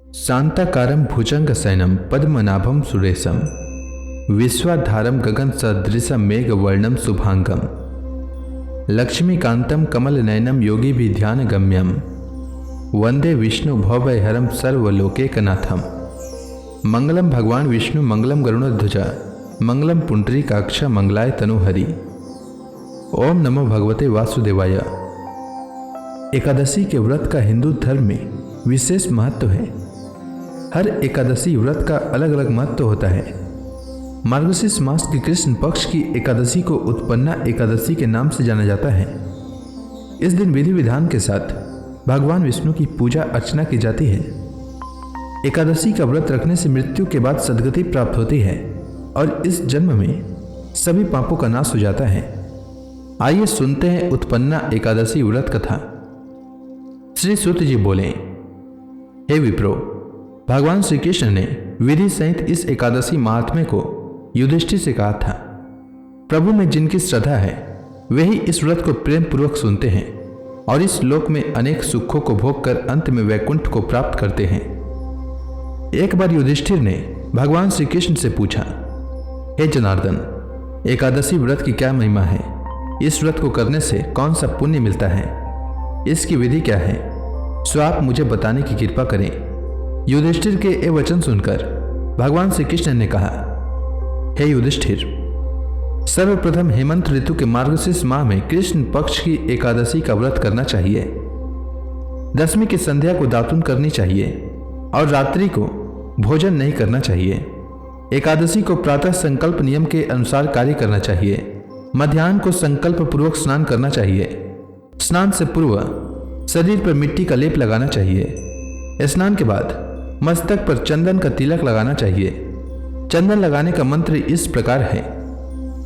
शांताकारं भुजंगशयनं पद्मनाभं सुरेशं विश्वाधारं गगनसदृशं मेघवर्णं शुभांगं लक्ष्मीकान्तं कमलनयनं योगिभिर्ध्यानगम्यं वंदे विष्णु भवभयहरं सर्वलोकैकनाथं। मंगलम भगवान विष्णु मंगलम गरुड़ध्वज मंगलम पुंडरीकाक्ष मंगलाय तनुहरि। ओम नमो भगवते वासुदेवाय। एकादशी के व्रत का हिंदू धर्म में विशेष महत्व है। हर एकादशी व्रत का अलग अलग महत्व होता है। मार्गशीर्ष मास की कृष्ण पक्ष की एकादशी को उत्पन्ना एकादशी के नाम से जाना जाता है। इस दिन विधि विधान के साथ भगवान विष्णु की पूजा अर्चना की जाती है। एकादशी का व्रत रखने से मृत्यु के बाद सद्गति प्राप्त होती है और इस जन्म में सभी पापों का नाश हो जाता है। आइए सुनते हैं उत्पन्ना एकादशी व्रत कथा। श्री सूत जी बोले, हे विप्रो, भगवान श्री कृष्ण ने विधि सहित इस एकादशी महात्म्य को युधिष्ठिर से कहा था। प्रभु में जिनकी श्रद्धा है वे ही इस व्रत को प्रेम पूर्वक सुनते हैं और इस लोक में अनेक सुखों को भोग कर अंत में वैकुंठ को प्राप्त करते हैं। एक बार युधिष्ठिर ने भगवान श्री कृष्ण से पूछा, हे जनार्दन, एकादशी व्रत की क्या महिमा है? इस व्रत को करने से कौन सा पुण्य मिलता है? इसकी विधि क्या है? सो आप मुझे बताने की कृपा करें। युधिष्ठिर के ये वचन सुनकर भगवान श्री कृष्ण ने कहा, हे युधिष्ठिर, सर्वप्रथम हेमंत ऋतु के मार्गशीर्ष माह में कृष्ण पक्ष की एकादशी का व्रत करना चाहिए। दशमी की संध्या को दातुन करनी चाहिए और रात्रि को भोजन नहीं करना चाहिए। एकादशी को प्रातः संकल्प नियम के अनुसार कार्य करना चाहिए। मध्याह्न को संकल्प पूर्वक स्नान करना चाहिए। स्नान से पूर्व शरीर पर मिट्टी का लेप लगाना चाहिए। स्नान के बाद मस्तक पर चंदन का तिलक लगाना चाहिए। चंदन लगाने का मंत्र इस प्रकार है,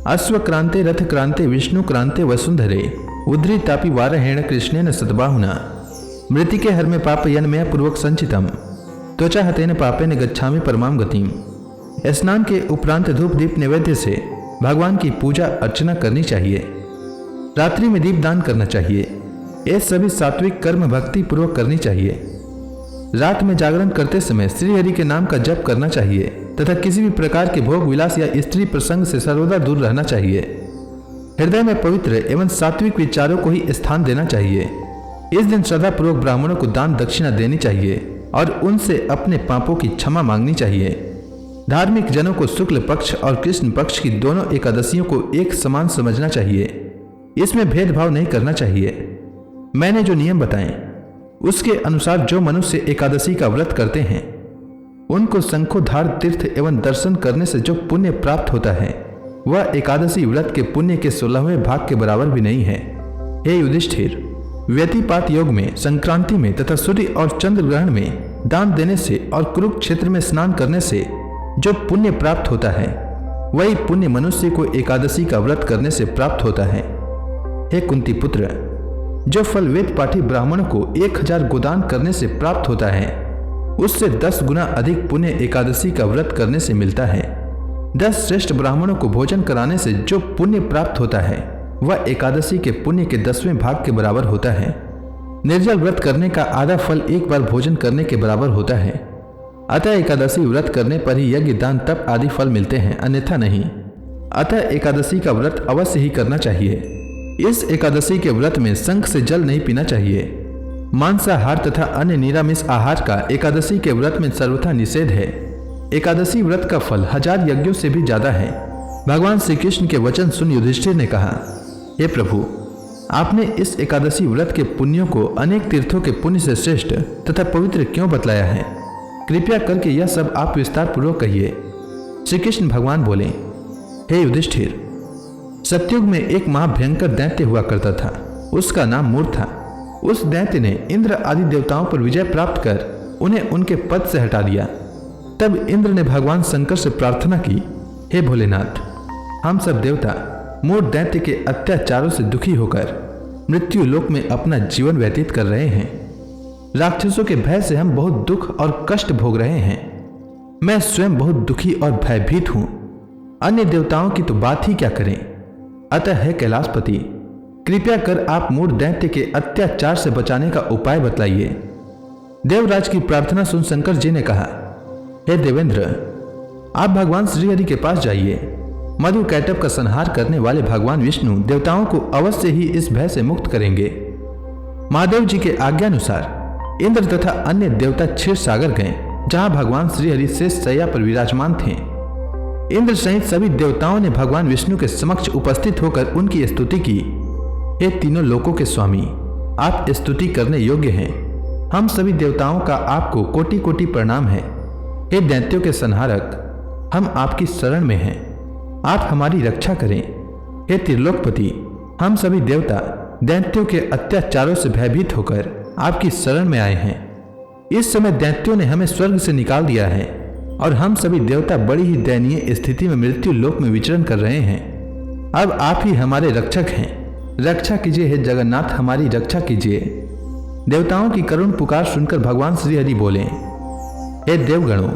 अश्व क्रांते रथ क्रांते विष्णु क्रांते वसुंधरे उद्री तापी वारहेण कृष्णेन सतबाहुना मृतिके हर्मे पाप यन्मय पूर्वक संचितम त्वचा हतेन पापेन गच्छामि परमाम गतिम। स्नान के उपरांत धूप दीप नैवेद्य से भगवान की पूजा अर्चना करनी चाहिए। रात्रि में दीप दान करना चाहिए। ये सभी सात्विक कर्म भक्ति पूर्वक करनी चाहिए। रात में जागरण करते समय श्री हरि के नाम का जप करना चाहिए तथा किसी भी प्रकार के भोग विलास या स्त्री प्रसंग से सर्वदा दूर रहना चाहिए। हृदय में पवित्र एवं सात्विक विचारों को ही स्थान देना चाहिए। इस दिन श्रद्धापूर्वक ब्राह्मणों को दान दक्षिणा देनी चाहिए और उनसे अपने पापों की क्षमा मांगनी चाहिए। धार्मिक जनों को शुक्ल पक्ष और कृष्ण पक्ष की दोनों एकादशियों को एक समान समझना चाहिए। इसमें भेदभाव नहीं करना चाहिए। मैंने जो नियम बताए उसके अनुसार जो मनुष्य एकादशी का व्रत करते हैं उनको शंखोधार तीर्थ एवं दर्शन करने से जो पुण्य प्राप्त होता है वह एकादशी व्रत के पुण्य के 16वें भाग के बराबर भी नहीं है। हे युधिष्ठिर, व्यतिपात योग में, संक्रांति में तथा सूर्य और चंद्र ग्रहण में दान देने से और कुरुक्षेत्र में स्नान करने से जो पुण्य प्राप्त होता है वही पुण्य मनुष्य को एकादशी का व्रत करने से प्राप्त होता है। हे कुंती पुत्र, जो फल वेद पाठी ब्राह्मणों को 1000 गोदान करने से प्राप्त होता है उससे 10 गुना अधिक पुण्य एकादशी का व्रत करने से मिलता है। 10 श्रेष्ठ ब्राह्मणों को भोजन कराने से जो पुण्य प्राप्त होता है वह एकादशी के पुण्य के 10वें भाग के बराबर होता है। निर्जल व्रत करने का आधा फल एक बार भोजन करने के बराबर होता है। अतः एकादशी व्रत करने पर ही यज्ञ दान तप आदि फल मिलते हैं, अन्यथा नहीं। अतः एकादशी का व्रत अवश्य ही करना चाहिए। इस एकादशी के व्रत में शंख से जल नहीं पीना चाहिए। मांसाहार तथा अन्य निरामिष आहार का एकादशी के व्रत में सर्वथा निषेध है। एकादशी व्रत का फल 1000 यज्ञों से भी ज्यादा है। भगवान श्री कृष्ण के वचन सुन युधिष्ठिर ने कहा, हे प्रभु, आपने इस एकादशी व्रत के पुण्यों को अनेक तीर्थों के पुण्य से श्रेष्ठ तथा पवित्र क्यों बतलाया है? कृपया करके यह सब आप विस्तार पूर्वक कहिए। श्री कृष्ण भगवान बोले, हे युधिष्ठिर, सतयुग में एक महाभयंकर दैत्य हुआ करता था। उसका नाम मूर था। उस दैत्य ने इंद्र आदि देवताओं पर विजय प्राप्त कर उन्हें उनके पद से हटा दिया। तब इंद्र ने भगवान शंकर से प्रार्थना की, हे भोलेनाथ, हम सब देवता मूर दैत्य के अत्याचारों से दुखी होकर मृत्यु लोक में अपना जीवन व्यतीत कर रहे हैं। राक्षसों के भय से हम बहुत दुख और कष्ट भोग रहे हैं। मैं स्वयं बहुत दुखी और भयभीत हूं। अन्य देवताओं की तो बात ही क्या करें। अतः है कैलाशपति, कृपया कर आप मूढ़ दैत्य के अत्याचार से बचाने का उपाय बतलाइए। देवराज की प्रार्थना सुन शंकर जी ने कहा, हे देवेंद्र, आप भगवान श्रीहरि के पास जाइए। मधु कैटभ का संहार करने वाले भगवान विष्णु देवताओं को अवश्य ही इस भय से मुक्त करेंगे। महादेव जी के आज्ञानुसार इंद्र तथा अन्य देवता क्षीर सागर गए, जहां भगवान श्रीहरि शेष शैया पर विराजमान थे। इंद्र सहित सभी देवताओं ने भगवान विष्णु के समक्ष उपस्थित होकर उनकी स्तुति की। हे तीनों लोकों के स्वामी, आप स्तुति करने योग्य हैं। हम सभी देवताओं का आपको कोटि कोटि प्रणाम है। हे दैत्यों के संहारक, हम आपकी शरण में हैं, आप हमारी रक्षा करें। हे त्रिलोकपति, हम सभी देवता दैत्यों के अत्याचारों से भयभीत होकर आपकी शरण में आए हैं। इस समय दैत्यों ने हमें स्वर्ग से निकाल दिया है और हम सभी देवता बड़ी ही दयनीय स्थिति में मृत्यु लोक में विचरण कर रहे हैं। अब आप ही हमारे रक्षक हैं। रक्षा कीजिए हे जगन्नाथ, हमारी रक्षा कीजिए। देवताओं की करुण पुकार सुनकर भगवान श्रीहरि बोले, हे देवगणों,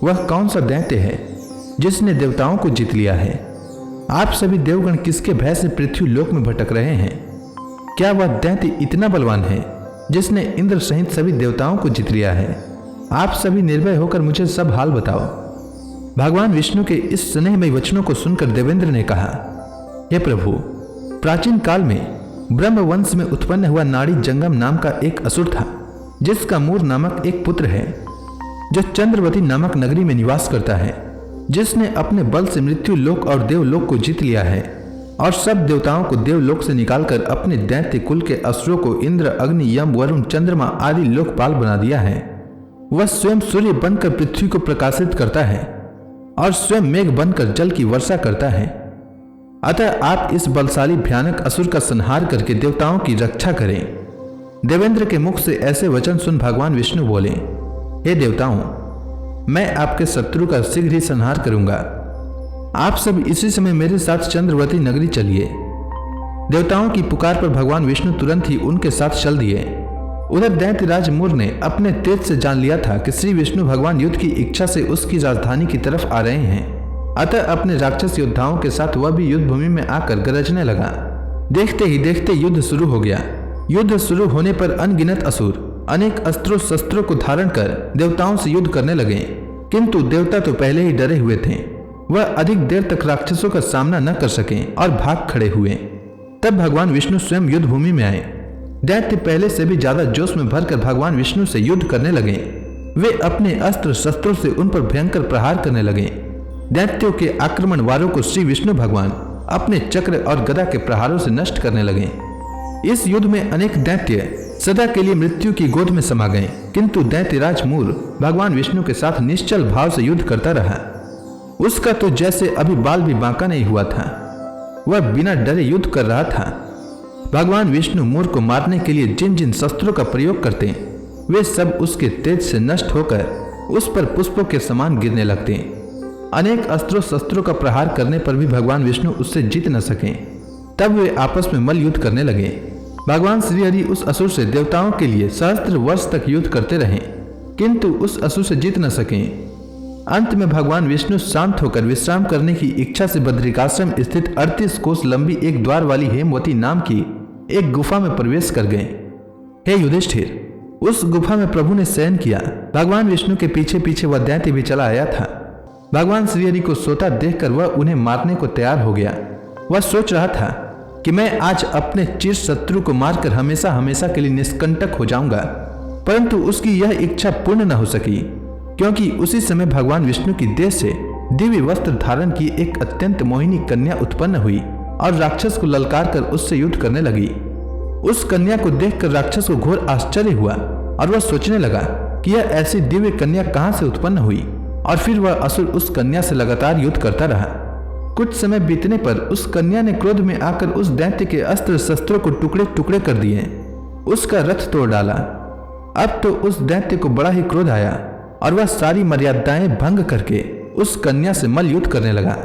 वह कौन सा दैत्य है जिसने देवताओं को जीत लिया है? आप सभी देवगण किसके भय से पृथ्वी लोक में भटक रहे हैं? क्या वह दैत्य इतना बलवान है जिसने इंद्र सहित सभी देवताओं को जीत लिया है? आप सभी निर्भय होकर मुझे सब हाल बताओ। भगवान विष्णु के इस स्नेहमयी वचनों को सुनकर देवेंद्र ने कहा, हे प्रभु, प्राचीन काल में ब्रह्मवंश में उत्पन्न हुआ नाड़ी जंगम नाम का एक असुर था, जिसका मूर नामक एक पुत्र है, जो चंद्रवती नामक नगरी में निवास करता है, जिसने अपने बल से मृत्यु लोक और देवलोक को जीत लिया है और सब देवताओं को देवलोक से निकालकर अपने दैत्य कुल के असुरों को इंद्र, अग्नि, यम, वरुण, चंद्रमा आदि लोकपाल बना दिया है। वह स्वयं सूर्य बनकर पृथ्वी को प्रकाशित करता है और स्वयं मेघ बनकर जल की वर्षा करता है। अतः आप इस बलशाली भयानक असुर का संहार करके देवताओं की रक्षा करें। देवेंद्र के मुख से ऐसे वचन सुन भगवान विष्णु बोले, हे देवताओं, मैं आपके शत्रु का शीघ्र ही संहार करूंगा। आप सब इसी समय मेरे साथ चंद्रवती नगरी चलिए। देवताओं की पुकार पर भगवान विष्णु तुरंत ही उनके साथ चल दिए। उधर दैत्यराज मूर ने अपने तेज से जान लिया था कि श्री विष्णु भगवान युद्ध की इच्छा से उसकी राजधानी की तरफ आ रहे हैं। अतः अपने राक्षस योद्धाओं के साथ वह भी युद्ध भूमि में आकर गरजने लगा। देखते ही देखते युद्ध शुरू हो गया। युद्ध शुरू होने पर अनगिनत असुर अनेक अस्त्रों शस्त्रों को धारण कर देवताओं से युद्ध करने लगे, किंतु देवता तो पहले ही डरे हुए थे। वह अधिक देर तक राक्षसों का सामना न कर सके और भाग खड़े हुए। तब भगवान विष्णु स्वयं युद्ध भूमि में आए। दैत्य पहले से भी ज्यादा जोश में भरकर भगवान विष्णु से युद्ध करने लगे। वे अपने अस्त्र शस्त्रों से उन पर भयंकर प्रहार करने लगे। दैत्यों के आक्रमण वारों को श्री विष्णु भगवान अपने चक्र और गदा के प्रहारों से नष्ट करने लगे। इस युद्ध में अनेक दैत्य सदा के लिए मृत्यु की गोद में समा गए, किंतु दैत्यराज मूर भगवान विष्णु के साथ निश्चल भाव से युद्ध करता रहा। उसका तो जैसे अभी बाल भी बांका नहीं हुआ था। वह बिना डरे युद्ध कर रहा था। भगवान विष्णु मूर को मारने के लिए जिन जिन शस्त्रों का प्रयोग करते, वे सब उसके तेज से नष्ट होकर उस पर पुष्पों के समान गिरने लगते। अनेक अस्त्रों शस्त्रों का प्रहार करने पर भी भगवान विष्णु उससे जीत न सके। तब वे आपस में मल्ल युद्ध करने लगे। भगवान श्रीहरि उस असुर से देवताओं के लिए सहस्त्र वर्ष तक युद्ध करते रहे, किंतु उस असुर से जीत न सके। अंत में भगवान विष्णु शांत होकर विश्राम करने की इच्छा से बद्रिकाश्रम स्थित 38 कोस लंबी एक द्वार वाली हेमवती नाम की एक गुफा में प्रवेश कर गए। हे युधिष्ठिर, उस गुफा में प्रभु ने शयन किया। भगवान विष्णु के पीछे पीछे वह दैत्य भी चला आया था। भगवान श्रीहरि को सोता देखकर वह उन्हें मारने को तैयार हो गया। वह सोच रहा था कि मैं आज अपने चिर शत्रु को मारकर हमेशा हमेशा के लिए निष्कंटक हो जाऊंगा, परंतु उसकी यह इच्छा पूर्ण न हो सकी, क्योंकि उसी समय भगवान विष्णु की देह से दिव्य वस्त्र धारण की एक अत्यंत मोहिनी कन्या उत्पन्न हुई और राक्षस को ललकार कर उससे युद्ध करने लगी। उस कन्या को देखकर राक्षस को घोर आश्चर्य हुआ और वह सोचने लगा कि यह ऐसी दिव्य कन्या कहां से उत्पन्न हुई, और फिर वह असुर उस कन्या से लगातार युद्ध करता रहा। कुछ समय बीतने पर उस कन्या ने क्रोध में आकर उस दैत्य के अस्त्र शस्त्रों को टुकड़े टुकड़े कर दिए, उसका रथ तोड़ डाला। अब तो उस दैत्य को बड़ा ही क्रोध आया और वह सारी मर्यादाएं भंग करके उस कन्या से मल्ल युद्ध करने लगा।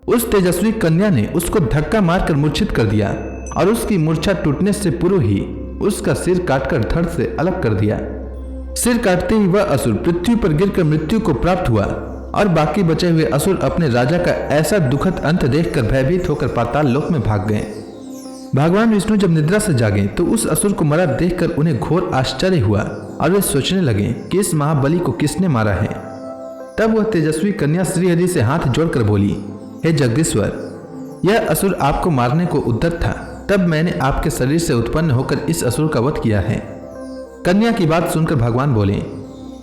उस तेजस्वी कन्या ने उसको धक्का मारकर मूर्छित कर दिया और उसकी मूर्छा टूटने से पूर्व ही उसका सिर काटकर धड़ से अलग कर दिया। सिर काटते ही वह असुर पृथ्वी पर गिरकर मृत्यु को प्राप्त हुआ और बाकी बचे हुए असुर अपने राजा का ऐसा दुखद अंत देखकर भयभीत होकर पाताल लोक में भाग गए। भगवान विष्णु जब निद्रा से जागे तो उस असुर को मरा देखकर उन्हें घोर आश्चर्य हुआ और वे सोचने लगे कि इस महाबली को किसने मारा है। तब वह तेजस्वी कन्या श्रीहरि से हाथ जोड़कर बोली, हे जगदीश्वर, यह असुर आपको मारने को उद्यत था, तब मैंने आपके शरीर से उत्पन्न होकर इस असुर का वध किया है। कन्या की बात सुनकर भगवान बोले,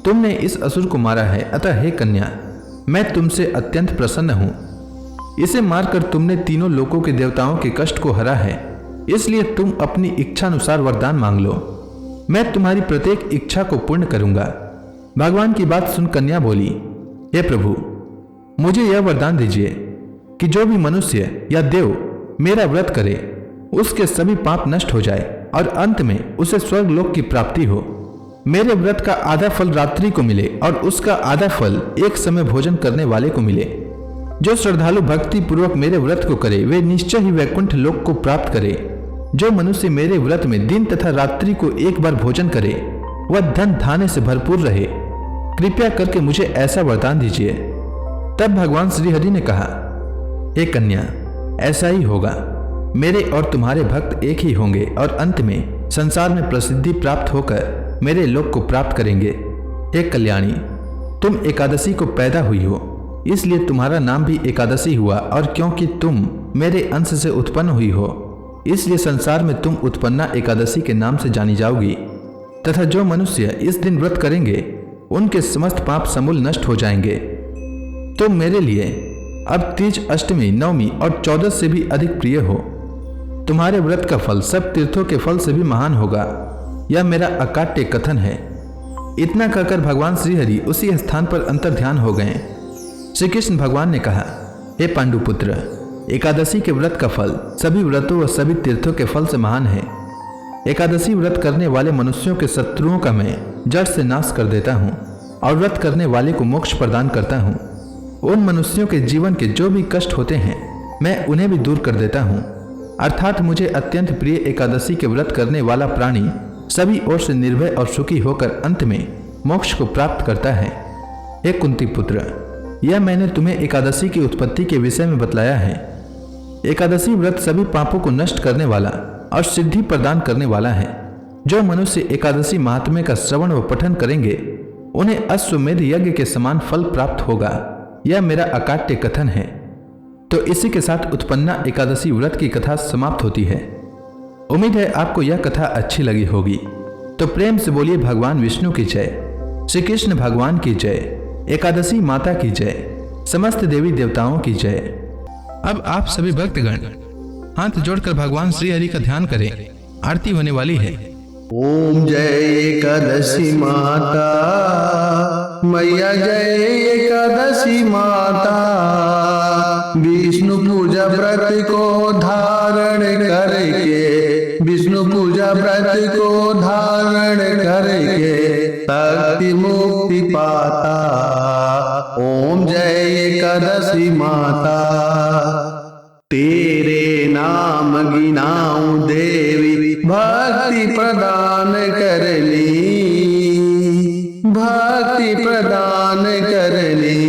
तुमने इस असुर को मारा है, अतः हे कन्या, मैं तुमसे अत्यंत प्रसन्न हूँ। इसे मारकर तुमने तीनों लोकों के देवताओं के कष्ट को हरा है, इसलिए तुम अपनी इच्छानुसार वरदान मांग लो, मैं तुम्हारी प्रत्येक इच्छा को पूर्ण करूंगा। भगवान की बात सुन कन्या बोली, हे प्रभु, मुझे यह वरदान दीजिए कि जो भी मनुष्य या देव मेरा व्रत करे उसके सभी पाप नष्ट हो जाए और अंत में उसे स्वर्ग लोक की प्राप्ति हो। मेरे व्रत का आधा फल रात्रि को मिले और उसका आधा फल एक समय भोजन करने वाले को मिले। जो श्रद्धालु भक्ति पूर्वक मेरे व्रत को करे वे निश्चय ही वैकुंठ लोक को प्राप्त करे। जो मनुष्य मेरे व्रत में दिन तथा रात्रि को एक बार भोजन करे वह धन धान्य से भरपूर रहे। कृपया करके मुझे ऐसा वरदान दीजिए। तब भगवान श्री हरि ने कहा, हे कन्या, ऐसा ही होगा। मेरे और तुम्हारे भक्त एक ही होंगे और अंत में संसार में प्रसिद्धि प्राप्त होकर मेरे लोक को प्राप्त करेंगे। हे कल्याणी, तुम एकादशी को पैदा हुई हो, इसलिए तुम्हारा नाम भी एकादशी हुआ, और क्योंकि तुम मेरे अंश से उत्पन्न हुई हो इसलिए संसार में तुम उत्पन्ना एकादशी के नाम से जानी जाओगी। तथा जो मनुष्य इस दिन व्रत करेंगे उनके समस्त पाप समूल नष्ट हो जाएंगे। तुम मेरे लिए अब तीज, अष्टमी, नवमी और 14 से भी अधिक प्रिय हो। तुम्हारे व्रत का फल सब तीर्थों के फल से भी महान होगा। यह मेरा अकाट्य कथन है। इतना कहकर भगवान श्रीहरि उसी स्थान पर अंतर्ध्यान हो गए। श्री कृष्ण भगवान ने कहा, हे पांडुपुत्र, एकादशी के व्रत का फल सभी व्रतों व सभी तीर्थों के फल से महान है। एकादशी व्रत करने वाले मनुष्यों के शत्रुओं का मैं जड़ से नाश कर देता हूँ और व्रत करने वाले को मोक्ष प्रदान करता हूँ। उन मनुष्यों के जीवन के जो भी कष्ट होते हैं मैं उन्हें भी दूर कर देता हूँ। अर्थात मुझे अत्यंत प्रिय एकादशी के व्रत करने वाला प्राणी सभी ओर से निर्भय और सुखी होकर अंत में मोक्ष को प्राप्त करता है। हे कुंती पुत्र, यह मैंने तुम्हें एकादशी की उत्पत्ति के विषय में बतलाया है। एकादशी व्रत सभी पापों को नष्ट करने वाला और सिद्धि प्रदान करने वाला है। जो मनुष्य एकादशी महात्म्य का श्रवण व पठन करेंगे उन्हें अश्वमेध यज्ञ के समान फल प्राप्त होगा। यह मेरा अकाट्य कथन है। तो इसी के साथ उत्पन्ना एकादशी व्रत की कथा समाप्त होती है। उम्मीद है आपको यह कथा अच्छी लगी होगी। तो प्रेम से बोलिए भगवान विष्णु की जय, श्री कृष्ण भगवान की जय, एकादशी माता की जय, समस्त देवी देवताओं की जय। अब आप सभी भक्तगण हाथ जोड़कर भगवान श्री हरि का ध्यान करें। आरती होने वाली है। ओम जय एकादशी माता, मैया जय एकादशी माता। विष्णु पूजा व्रत को धारण करके, विष्णु पूजा व्रत को धारण करके शक्ति मुक्ति पाता। ओम जय एकादशी माता। तेरे नाम गिनाऊं देवी, भक्ति प्रदान करनी, भक्ति प्रदान करनी।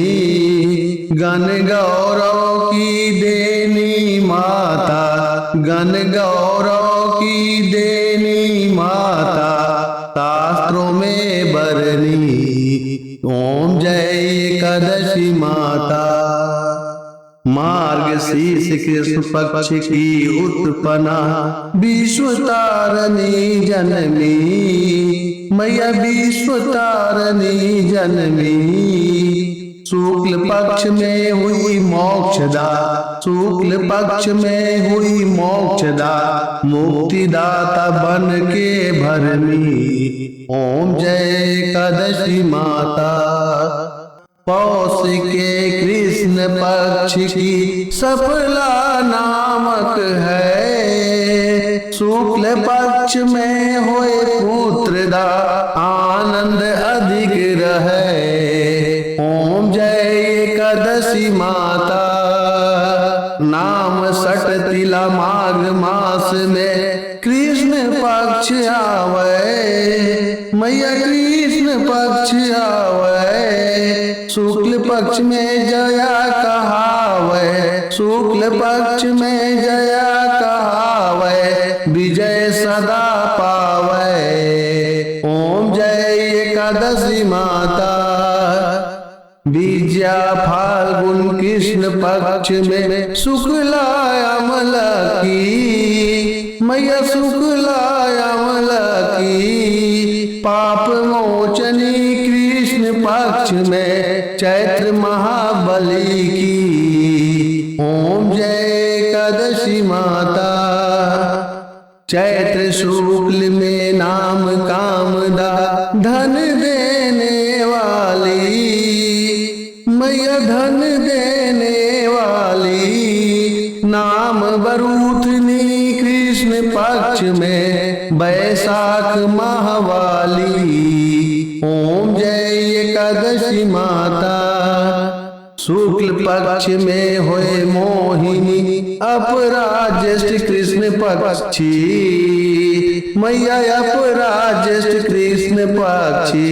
गण गौरव की देनी माता, गण गौरव की देनी माता, शास्त्रों में बरनी। ओम जय एकादशी माता। मार्गशीर्ष कृष्ण पक्ष की उत्पन्ना, विश्व तारणी जननी, मैया विश्व तारणी जननी। शुक्ल पक्ष में हुई मोक्षदा, शुक्ल पक्ष में हुई मोक्षदा, मुक्तिदाता बन के भरनी। ओम जय एकादशी माता। पौष के कृष्ण पक्ष की सफला नामक है। शुक्ल पक्ष में होए पुत्रदा, आनंद अधिक रहे। ओम जय एकादशी माता। नाम सट तिला माघ मास में कृष्ण पक्ष आवे, मैया कृष्ण पक्ष आवे। शुक्ल पक्ष में जया कहावे, शुक्ल पक्ष में जया कहावे। बीजा फाल्गुन कृष्ण पक्ष में शुक्ला अमला की मैया शुक्ला अमला की पाप मोचनी कृष्ण पक्ष में चैत्र महाबली की। ओम जय एकादशी माता। चैत्र शुक्ल में नाम कामदा धन देने वाली मैया धन देने वाली। नाम बरूथनी कृष्ण पक्ष में बैसाख माहवाली। ओम जय एकादशी माता। शुक्ल पक्ष में होए मोहिनी अपराज्येष्ठ कृष्ण पक्षी मैया अपराज्येष्ठ कृष्ण पक्षी।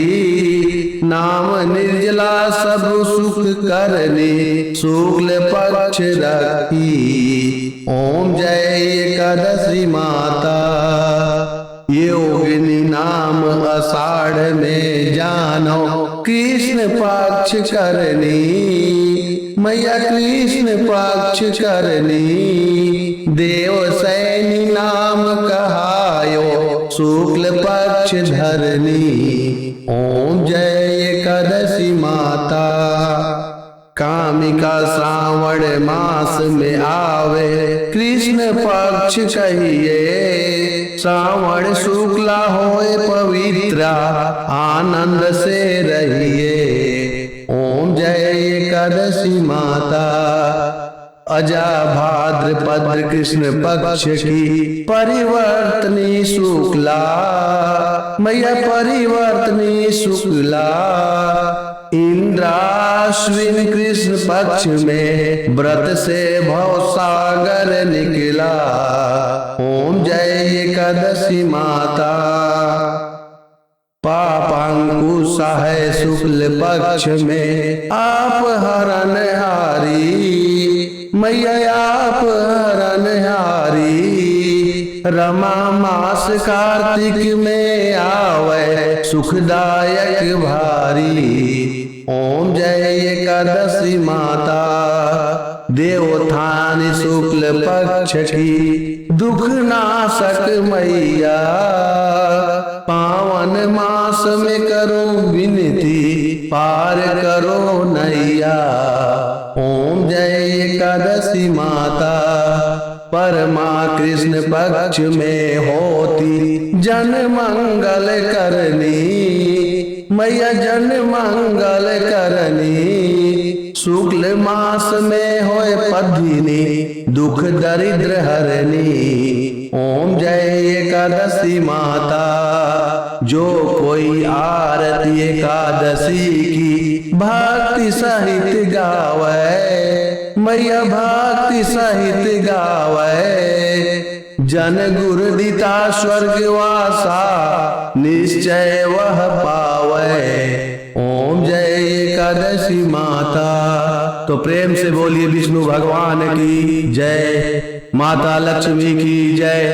नाम निर्जला सब सुख करने शुक्ल पक्ष रखी। ओम जय एकादशी माता। योगिनी नाम आषाढ़ में जानो कृष्ण पक्ष करनी मैया कृष्ण पक्ष करनी। देव सैनी नाम कहायो शुक्ल पक्ष धरनी। ओम जय एकादशी माता। कामिका श्रावण मास में आवे कृष्ण पक्ष कहिए। श्रावण शुक्ला होए पवित्रा आनंद से रहिए। ओम जय एकादशी माता। अजा भाद्रपद कृष्ण पक्ष की परिवर्तनी शुक्ला मैया परिवर्तनी शुक्ला। इंद्राश्विन कृष्ण पक्ष में व्रत से भवसागर निकला। ओम जय एकादशी माता। पापांकुश है शुक्ल पक्ष में आप हरणहारी मैया आप हरणहारी। रमा मास कार्तिक में आवे सुखदायक भारी। ओम जय एकादशी माता। देवोत्थान शुक्ल पक्ष की दुख नाशक मैया। पावन मास में करो विनती पार करो नैया। ओम जय एकादशी माता। परमा कृष्ण पक्ष में होती जन मंगल करनी मैया जन मंगल करनी। शुक्ल मास में होए पद्मिनी दुख दरिद्र हरनी। ओम जय एकादशी माता। जो कोई आरती एकादशी की भक्ति सहित गावे मैया भक्ति सहित गावे। जन गुरु दिता स्वर्गवासा निश्चय वह पावे। ओम जय एकादशी माता। तो प्रेम से बोलिए विष्णु भगवान की जय, माता लक्ष्मी की जय।